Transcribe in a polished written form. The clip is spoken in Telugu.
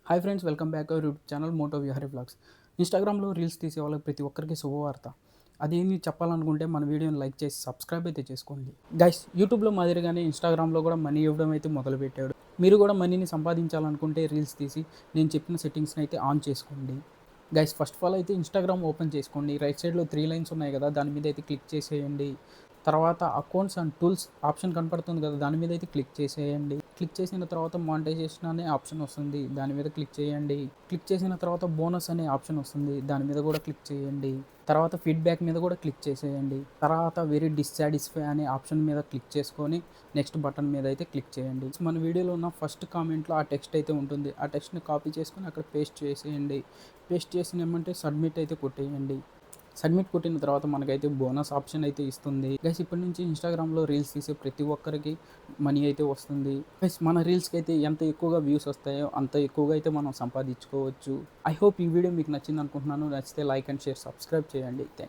Hi friends, welcome back our YouTube channel Moto Vihari vlogs. ఇన్స్టాగ్రామ్లో రీల్స్ తీసే వాళ్ళకి ప్రతి ఒక్కరికి శుభవార్త. అదేమి చెప్పాలనుకుంటే మన వీడియోని లైక్ చేసి సబ్స్క్రైబ్ అయితే చేసుకోండి. గైస్, యూట్యూబ్లో మాదిరిగానే ఇన్స్టాగ్రామ్లో కూడా మనీ ఇవ్వడం అయితే మొదలుపెట్టాడు. మీరు కూడా మనీని సంపాదించాలనుకుంటే రీల్స్ తీసి నేను చెప్పిన సెట్టింగ్స్ని అయితే ఆన్ చేసుకోండి. గైస్, ఫస్ట్ ఆఫ్ ఆల్ అయితే ఇన్స్టాగ్రామ్ ఓపెన్ చేసుకోండి. రైట్ సైడ్లో 3 లైన్స్ ఉన్నాయి కదా, దాని మీద అయితే క్లిక్ చేసేయండి. తర్వాత అకౌంట్స్ అండ్ టూల్స్ ఆప్షన్ కనపడుతుంది కదా, దాని మీద అయితే క్లిక్ చేసేయండి. క్లిక్ చేసిన తర్వాత మానిటైజేషన్ అనే ఆప్షన్ వస్తుంది, దాని మీద క్లిక్ చేయండి. క్లిక్ చేసిన తర్వాత బోనస్ అనే ఆప్షన్ వస్తుంది, దాని మీద కూడా క్లిక్ చేయండి. తర్వాత ఫీడ్బ్యాక్ మీద కూడా క్లిక్ చేసేయండి. తర్వాత వెరీ డిస్సాటిస్ఫై అనే ఆప్షన్ మీద క్లిక్ చేసుకొని నెక్స్ట్ బటన్ మీద అయితే క్లిక్ చేయండి. మన వీడియోలో ఉన్న ఫస్ట్ కామెంట్లో ఆ టెక్స్ట్ అయితే ఉంటుంది, ఆ టెక్స్ట్ని కాపీ చేసుకొని అక్కడ పేస్ట్ చేసేయండి. పేస్ట్ చేసిన ఏమంటే సబ్మిట్ అయితే కొట్టేయండి. సబ్మిట్ కొట్టిన తర్వాత మనకైతే బోనస్ ఆప్షన్ అయితే ఇస్తుంది. గైస్, ఇప్పటి నుంచి ఇన్స్టాగ్రామ్లో రీల్స్ తీసే ప్రతి ఒక్కరికి మనీ అయితే వస్తుంది. గైస్, మన రీల్స్కి అయితే ఎంత ఎక్కువగా వ్యూస్ వస్తాయో అంత ఎక్కువగా అయితే మనం సంపాదించుకోవచ్చు. ఐ హోప్ ఈ వీడియో మీకు నచ్చింది అనుకుంటున్నాను. నచ్చితే లైక్ అండ్ షేర్, సబ్స్క్రైబ్ చేయండి. Thank you.